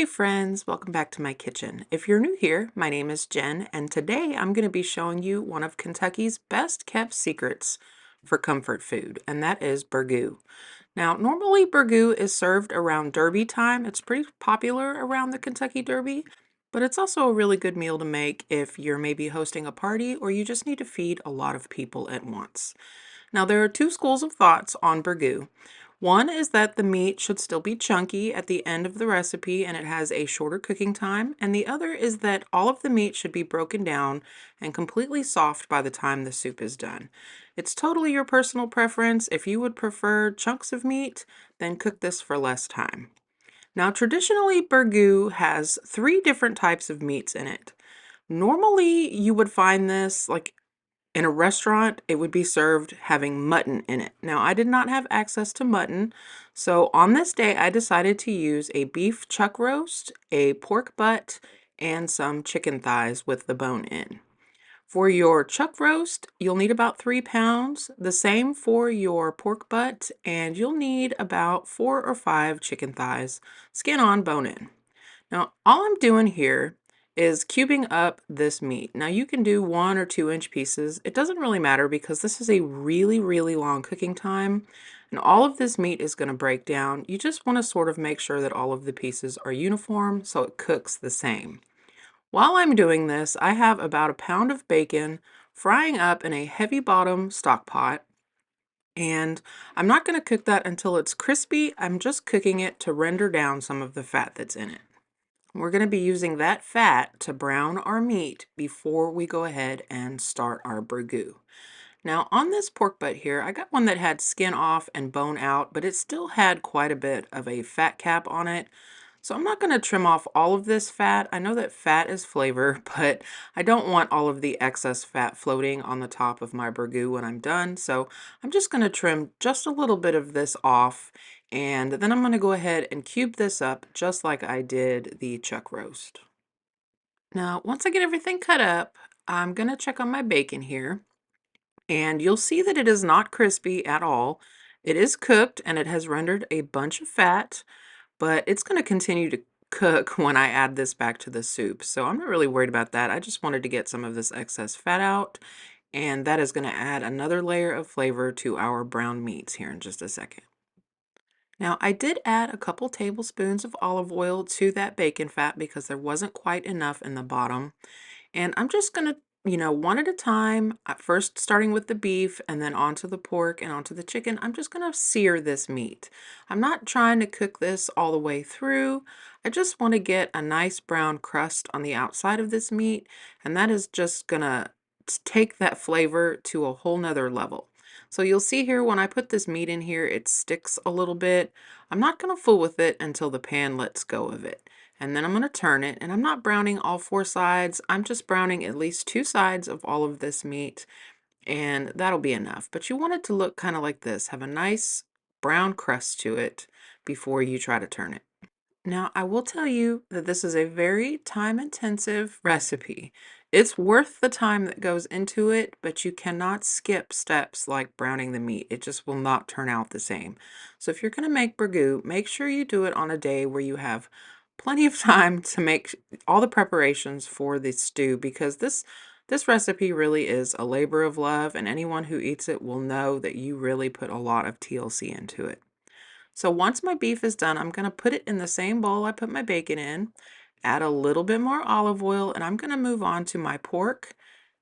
Hey friends, welcome back to my kitchen. If you're new here, my name is Jen, and today I'm going to be showing you one of Kentucky's best kept secrets for comfort food, and that is burgoo. Now, normally burgoo is served around Derby time. It's pretty popular around the Kentucky Derby, but it's also a really good meal to make if you're maybe hosting a party or you just need to feed a lot of people at once. Now, there are two schools of thoughts on burgoo. One is that the meat should still be chunky at the end of the recipe and it has a shorter cooking time. And the other is that all of the meat should be broken down and completely soft by the time the soup is done. It's totally your personal preference. If you would prefer chunks of meat, then cook this for less time. Now, traditionally, burgoo has three different types of meats in it. Normally, you would find this like in a restaurant, it would be served having mutton in it. Now, I did not have access to mutton, so on this day, I decided to use a beef chuck roast, a pork butt, and some chicken thighs with the bone in. For your chuck roast, you'll need about 3 pounds, the same for your pork butt, and you'll need about 4 or 5 chicken thighs, skin on, bone in. Now, all I'm doing here is cubing up this meat. Now, you can do 1 or 2 inch pieces. It doesn't really matter because this is a really, really long cooking time, and all of this meat is going to break down. You just want to sort of make sure that all of the pieces are uniform so it cooks the same. While I'm doing this, I have about a pound of bacon frying up in a heavy bottom stock pot. And I'm not going to cook that until it's crispy. I'm just cooking it to render down some of the fat that's in it. We're going to be using that fat to brown our meat before we go ahead and start our burgoo. Now on this pork butt here, I got one that had skin off and bone out, but it still had quite a bit of a fat cap on it. So I'm not going to trim off all of this fat. I know that fat is flavor, but I don't want all of the excess fat floating on the top of my burgoo when I'm done. So I'm just going to trim just a little bit of this off, and then I'm going to go ahead and cube this up just like I did the chuck roast. Now, once I get everything cut up, I'm going to check on my bacon here, and you'll see that it is not crispy at all. It is cooked and it has rendered a bunch of fat, but it's going to continue to cook when I add this back to the soup. So I'm not really worried about that. I just wanted to get some of this excess fat out, and that is going to add another layer of flavor to our brown meats here in just a second. Now, I did add a couple tablespoons of olive oil to that bacon fat because there wasn't quite enough in the bottom. And I'm just going to, one at a time, first starting with the beef and then onto the pork and onto the chicken. I'm just going to sear this meat. I'm not trying to cook this all the way through. I just want to get a nice brown crust on the outside of this meat, and that is just going to take that flavor to a whole nother level. So you'll see here when I put this meat in here, it sticks a little bit. I'm not going to fool with it until the pan lets go of it. And then I'm going to turn it, and I'm not browning all 4 sides. I'm just browning at least 2 sides of all of this meat, and that'll be enough. But you want it to look kind of like this, have a nice brown crust to it before you try to turn it. Now, I will tell you that this is a very time-intensive recipe. It's worth the time that goes into it, but you cannot skip steps like browning the meat. It just will not turn out the same. So if you're going to make burgoo, make sure you do it on a day where you have plenty of time to make all the preparations for the stew, because this recipe really is a labor of love, and anyone who eats it will know that you really put a lot of TLC into it. So once my beef is done, I'm going to put it in the same bowl I put my bacon in, add a little bit more olive oil, and I'm going to move on to my pork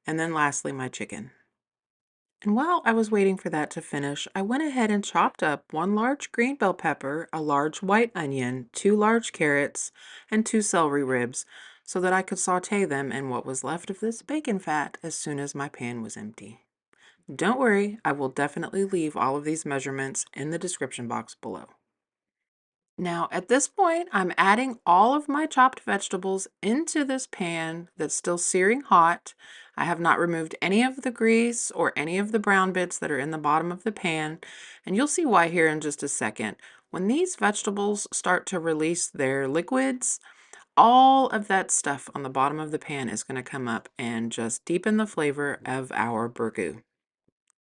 and then lastly my chicken. And while I was waiting for that to finish, I went ahead and chopped up 1 large green bell pepper, a large white onion, 2 large carrots, and 2 celery ribs so that I could saute them in what was left of this bacon fat as soon as my pan was empty. Don't worry, I will definitely leave all of these measurements in the description box below. Now, at this point, I'm adding all of my chopped vegetables into this pan that's still searing hot. I have not removed any of the grease or any of the brown bits that are in the bottom of the pan, and you'll see why here in just a second. When these vegetables start to release their liquids, all of that stuff on the bottom of the pan is going to come up and just deepen the flavor of our burgoo.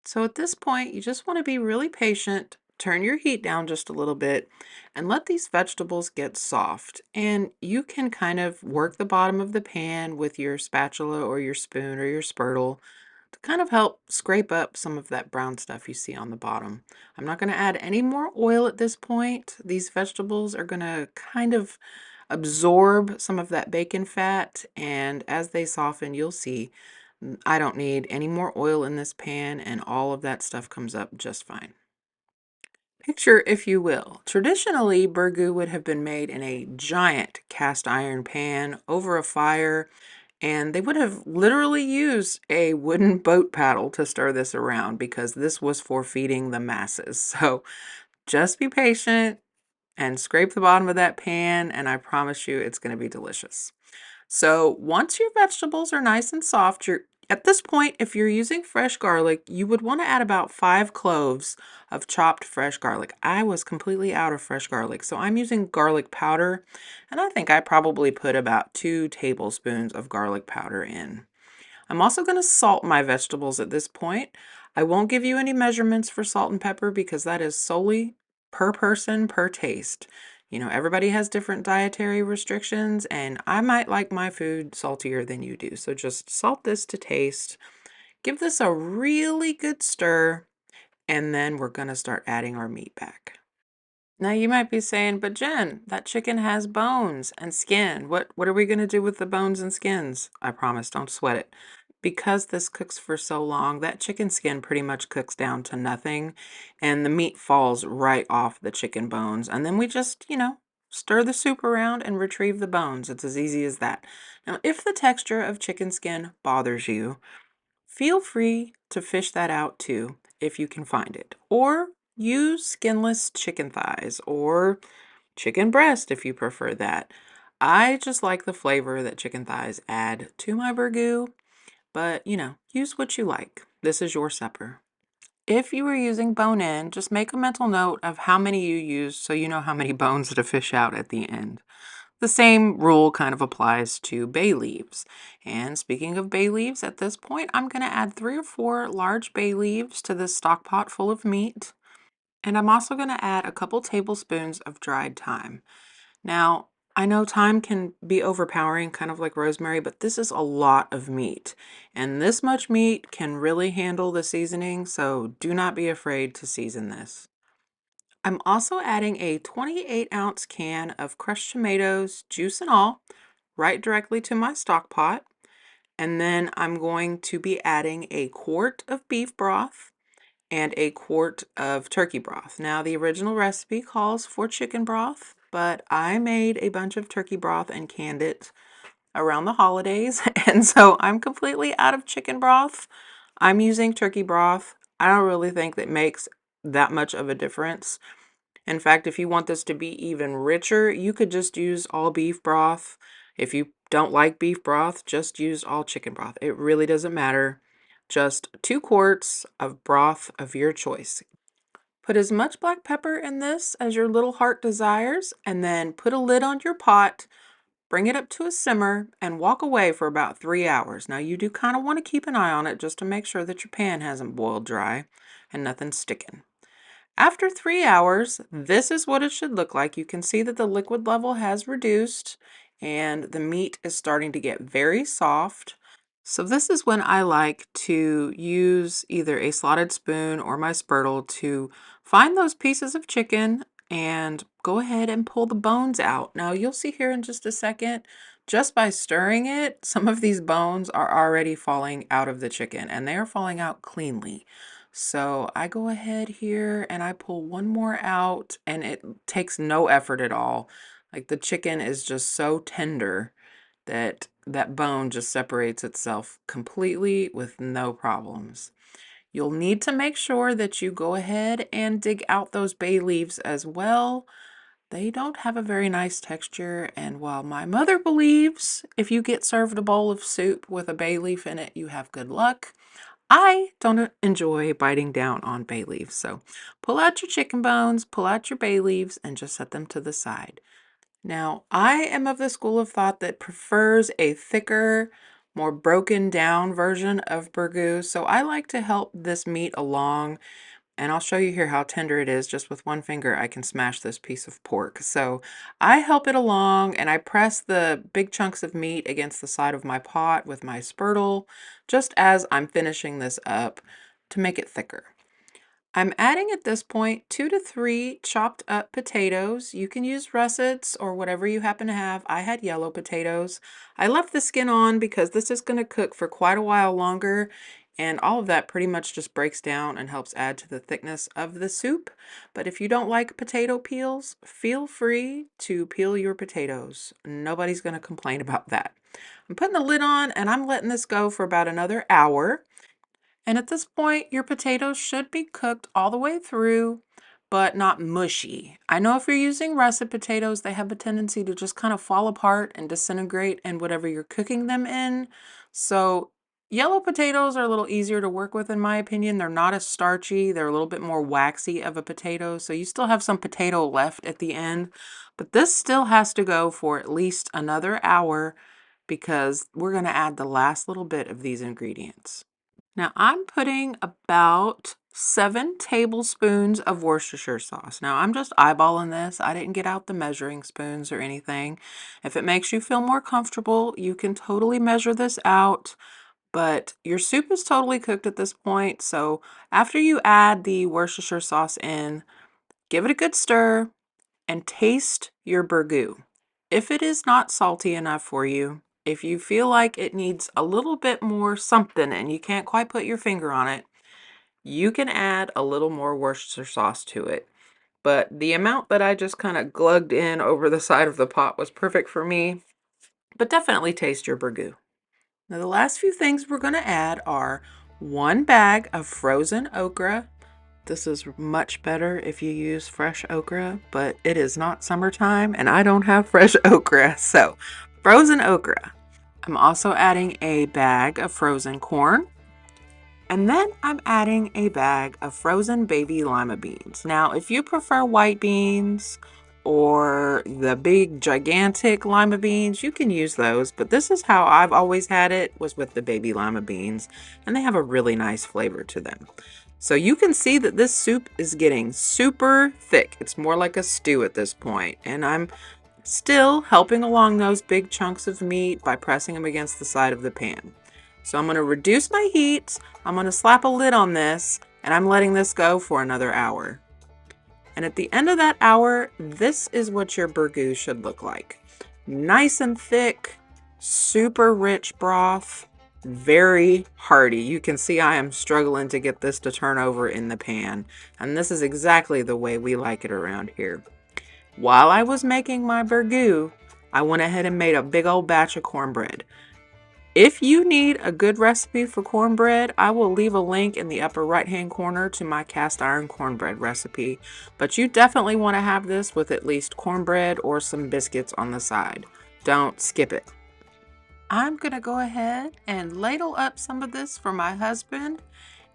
So at this point, you just want to be really patient, Turn your heat down just a little bit and let these vegetables get soft. And you can kind of work the bottom of the pan with your spatula or your spoon or your spurtle to kind of help scrape up some of that brown stuff you see on the bottom. I'm not going to add any more oil at this point. These vegetables are going to kind of absorb some of that bacon fat, and as they soften, you'll see I don't need any more oil in this pan, and all of that stuff comes up just fine. Picture, if you will, traditionally, burgoo would have been made in a giant cast iron pan over a fire, and they would have literally used a wooden boat paddle to stir this around because this was for feeding the masses. So just be patient and scrape the bottom of that pan, and I promise you it's going to be delicious. So once your vegetables are nice and soft, you're at this point, if you're using fresh garlic, you would want to add about 5 cloves of chopped fresh garlic. I was completely out of fresh garlic, so I'm using garlic powder, and I think I probably put about 2 tablespoons of garlic powder in. I'm also going to salt my vegetables at this point. I won't give you any measurements for salt and pepper because that is solely per person, per taste. You know, everybody has different dietary restrictions, and I might like my food saltier than you do. So just salt this to taste. Give this a really good stir, and then we're going to start adding our meat back. Now you might be saying, but Jen, that chicken has bones and skin. What are we going to do with the bones and skins? I promise, don't sweat it. Because this cooks for so long, that chicken skin pretty much cooks down to nothing, and the meat falls right off the chicken bones. And then we just, stir the soup around and retrieve the bones. It's as easy as that. Now, if the texture of chicken skin bothers you, feel free to fish that out too, if you can find it. Or use skinless chicken thighs or chicken breast if you prefer that. I just like the flavor that chicken thighs add to my burgoo, but use what you like. This is your supper. If you were using bone-in, just make a mental note of how many you use so you know how many bones to fish out at the end. The same rule kind of applies to bay leaves. And speaking of bay leaves, at this point, I'm going to add 3 or 4 large bay leaves to this stock pot full of meat. And I'm also going to add a couple tablespoons of dried thyme. Now, I know thyme can be overpowering, kind of like rosemary, but this is a lot of meat. And this much meat can really handle the seasoning, so do not be afraid to season this. I'm also adding a 28-ounce can of crushed tomatoes, juice and all, right directly to my stock pot. And then I'm going to be adding a quart of beef broth and a quart of turkey broth. Now, the original recipe calls for chicken broth, but I made a bunch of turkey broth and canned it around the holidays, and so I'm completely out of chicken broth. I'm using turkey broth. I don't really think that makes that much of a difference. In fact, if you want this to be even richer, you could just use all beef broth. If you don't like beef broth, just use all chicken broth. It really doesn't matter. Just 2 quarts of broth of your choice. Put as much black pepper in this as your little heart desires, and then put a lid on your pot, bring it up to a simmer, and walk away for about 3 hours. Now, you do kind of want to keep an eye on it just to make sure that your pan hasn't boiled dry and nothing's sticking. After 3 hours, this is what it should look like. You can see that the liquid level has reduced and the meat is starting to get very soft. So this is when I like to use either a slotted spoon or my spurtle to find those pieces of chicken and go ahead and pull the bones out. Now you'll see here in just a second, just by stirring it, some of these bones are already falling out of the chicken and they are falling out cleanly. So I go ahead here and I pull one more out, and it takes no effort at all. Like the chicken is just so tender that that bone just separates itself completely with no problems. You'll need to make sure that you go ahead and dig out those bay leaves as well. They don't have a very nice texture, and while my mother believes if you get served a bowl of soup with a bay leaf in it, you have good luck, I don't enjoy biting down on bay leaves. So pull out your chicken bones, pull out your bay leaves, and just set them to the side. Now, I am of the school of thought that prefers a thicker, more broken down version of burgoo, so I like to help this meat along And I'll show you here how tender it is. Just with one finger, I can smash this piece of pork. So I help it along and I press the big chunks of meat against the side of my pot with my spurtle, just as I'm finishing this up to make it thicker. I'm adding at this point 2 to 3 chopped up potatoes. You can use russets or whatever you happen to have. I had yellow potatoes. I left the skin on because this is going to cook for quite a while longer, and all of that pretty much just breaks down and helps add to the thickness of the soup. But if you don't like potato peels, feel free to peel your potatoes. Nobody's going to complain about that. I'm putting the lid on and I'm letting this go for about another hour. And at this point, your potatoes should be cooked all the way through, but not mushy. I know if you're using russet potatoes, they have a tendency to just kind of fall apart and disintegrate in whatever you're cooking them in. So yellow potatoes are a little easier to work with, in my opinion. They're not as starchy. They're a little bit more waxy of a potato. So you still have some potato left at the end, but this still has to go for at least another hour because we're going to add the last little bit of these ingredients. Now I'm putting about 7 tablespoons of Worcestershire sauce. Now I'm just eyeballing this. I didn't get out the measuring spoons or anything. If it makes you feel more comfortable, you can totally measure this out. But your soup is totally cooked at this point. So after you add the Worcestershire sauce in, give it a good stir and taste your burgoo. If it is not salty enough for you, if you feel like it needs a little bit more something and you can't quite put your finger on it, you can add a little more Worcestershire sauce to it. But the amount that I just kind of glugged in over the side of the pot was perfect for me, but definitely taste your burgoo. Now the last few things we're going to add are 1 bag of frozen okra. This is much better if you use fresh okra, but it is not summertime and I don't have fresh okra, so frozen okra. I'm also adding a bag of frozen corn, and then I'm adding a bag of frozen baby lima beans. Now, if you prefer white beans or the big gigantic lima beans, you can use those, but this is how I've always had it, was with the baby lima beans, and they have a really nice flavor to them. So you can see that this soup is getting super thick. It's more like a stew at this point, and I'm still helping along those big chunks of meat by pressing them against the side of the pan. So I'm going to reduce my heat, I'm going to slap a lid on this, and I'm letting this go for another hour. And at the end of that hour, this is what your burgoo should look like. Nice and thick, super rich broth, very hearty. You can see I am struggling to get this to turn over in the pan, and this is exactly the way we like it around here. While I was making my burgoo, I went ahead and made a big old batch of cornbread. If you need a good recipe for cornbread, I will leave a link in the upper right hand corner to my cast iron cornbread recipe, but you definitely want to have this with at least cornbread or some biscuits on the side. Don't skip it. I'm going to go ahead and ladle up some of this for my husband,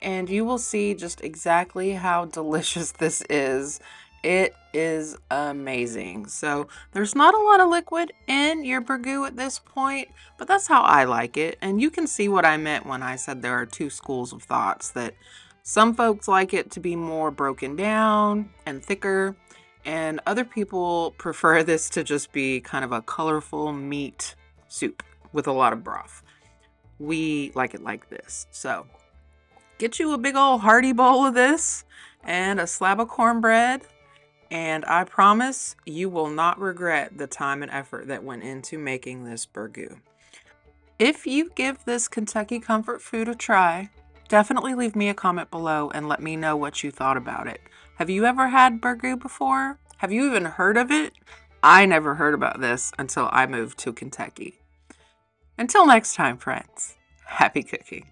and you will see just exactly how delicious this is. It is amazing. So there's not a lot of liquid in your burgoo at this point, but that's how I like it. And you can see what I meant when I said there are 2 schools of thoughts, that some folks like it to be more broken down and thicker, and other people prefer this to just be kind of a colorful meat soup with a lot of broth. We like it like this. So get you a big old hearty bowl of this and a slab of cornbread, and I promise you will not regret the time and effort that went into making this burgoo. If you give this Kentucky comfort food a try, definitely leave me a comment below and let me know what you thought about it. Have you ever had burgoo before? Have you even heard of it? I never heard about this until I moved to Kentucky. Until next time, friends, happy cooking.